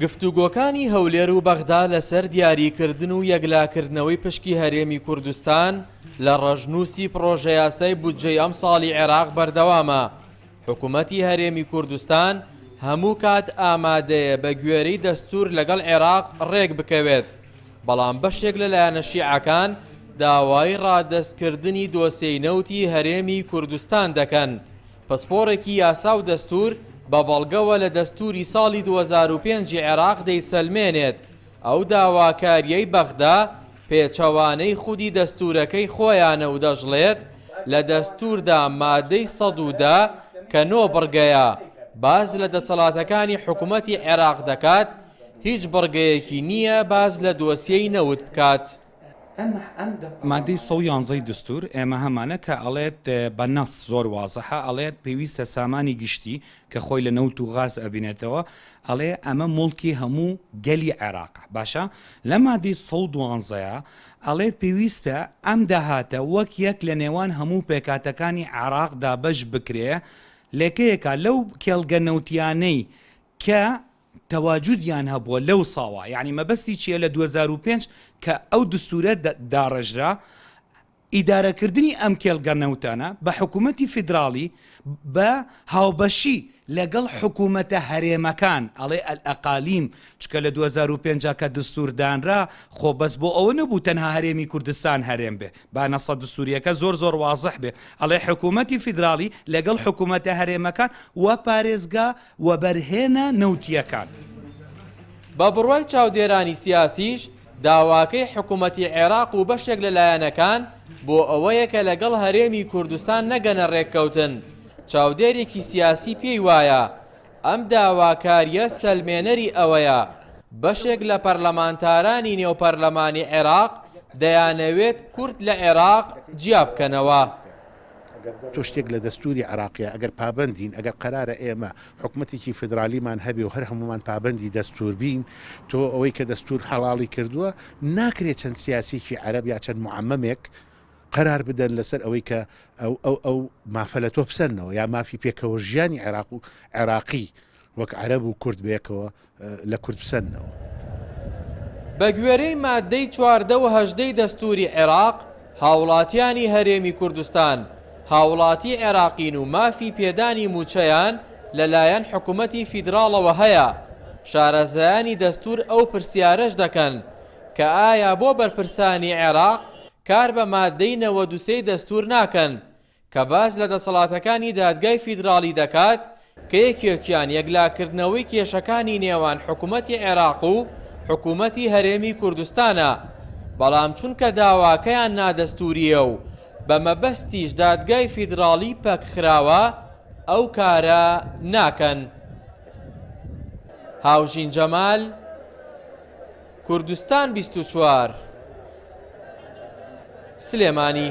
گفتوگۆکانی هەولێر و بەغدا لەسەر دیاریکردن و یەکلاکردنەوەی پشکی هەرێمی کوردستان لە ڕەژنووسی پڕۆژە یاسای بودجەی ئەم ساڵی عێراق بەردەوامە. حکوومەتی هەرێمی کوردستان هەموو کات ئامادەیە بە گوێرەی دەستور لەگەڵ عێراق ڕێک بکەوێت، بەڵام بەشێک لەلایەنە شیعەکان داوای ڕادەستکردنی دۆسیەی نەوتی هەرێمی کوردستان دەکەن. پسپۆڕێکی یاسا و دەستور بە بەڵگەوە لە دەستوری ساڵی 2005 عێراق دەیسەلمێنێت. ئەو داواکاریەی بەغدا پێچەوانەی خودی دەستورەکەی خۆیانە و دەژڵێت لە دەستوردا مادەی 110 کە 9 بڕگەیە باز لە دەسەڵاتەکانی حکوومەتی عێراق دەکات، هیچ بڕگەیەکی نییە باز لە دۆسیەی نەوت بکات. مادەی 111 دستور ئێمە هەمانە کە ئەڵێت بە نەس زۆر وازەحە، ئەڵێت پێویستە سامانی گشتی کە خۆی لە نەوت و غاز ئەبینێتەوە، ئەڵێ ئەمە مڵکی هەموو گەلی عێراق. باشە لە مادەی 112 ئەڵێت پێویستە ئەم داهاتە وەک یەک لە نێوان هەموو پێکاتەکانی عێراقدا بەش بکرێ، لێکەیەکە لەو کێڵگە نەوتیانەی کە تەواجودیان هەبووە لەو ساوە، یعنی مەبەستی چیە لە 2005 کە ئەو دستورە داڕژرا ئیدارەکردنی ئەم کێڵگە نەوتانە بە حکوومەتی فیدراڵی بە هاوبەشی لەگەڵ حکوومەتە هەرێمەکان، ئەڵێ ئەقالیم، چکە لە 2005 کە دستوردانرا خۆ بەس بۆ ئەوە نەبوو تەنها هەرێمی کوردستان هەرێم بێ، با نەسە دستوریەکە زۆر وازح بێ، ئەڵێ حکوومەتی فیدراڵی لەگەڵ حکوومەتە هەرێمەکان وە پارێزگا وە بەرهێنە نەوتیەکان. بە بڕوای چاودێرانی سیاسیش داواکەی حکوومەتی عێراق و بەشێک لەلایەنەکان بۆ ئەوەیە کە لەگەڵ هەرێمی کوردستان نەگەنە ڕێککەوتن. چاودێرێکی سیاسی پێی وایە ئەم داواکاریە سەلمێنەری ئەوەیە بەشێک لە پەرلەمانتارانی نێوپەرلەمانی عێراق دەیانەوێت کورد لە عێراق جیا بکەنەوە. تۆ شتێک لە دەستوری عراقیە ئەگەر پابندین، ئەگەر قرارە ئێمە حکوومەتێکی فدرالیمان هەبێ و هەر هەمومان پابندی دەستور بین، تۆ ئەوەی کە دەستور حەڵاڵی کردووە ناکرێت چەند سیاسیکی عەرەب یا چەند معەممەمێک قرار بدەن لەسەر ئەوەی کە ئەو مافە لە تۆ بسەنەوە یا مافی پێکەوە ژیانی عێراق و عێراقی وەک عەرەب و کورد بەیەکەوە لە کورد بسەنەوە. بە گوێرەی مادەی 14 و 18 دەستوری عێراق، هاوڵاتیانی هەرێمی کوردستان هاوڵاتی عێراقین و مافی پێدانی موچەیان لەلایەن حکوومەتی فیدراڵەوە هەیە. شارەزایانی دەستور ئەو پرسیارەش دەکەن کە ئایا بۆ بەرپرسانی عێراق کار بە مادەی 93 دەستور ناکەن کە باز لە دەسەڵاتەکانی دادگای فیدراڵی دەکات کە یەکێکیان یەکلاکردنەوەی کێشەکانی نێوان حکوومەتی عێراق و حکوومەتی هەرێمی کوردستانە، بەڵام چونکە داواکەیان نادەستوریە و بە مەبەستیش دادگای فیدراڵی پەکخراوە ئەو کارە ناکەن. هاوژین جەمال، کوردستان 24، سلێمانی.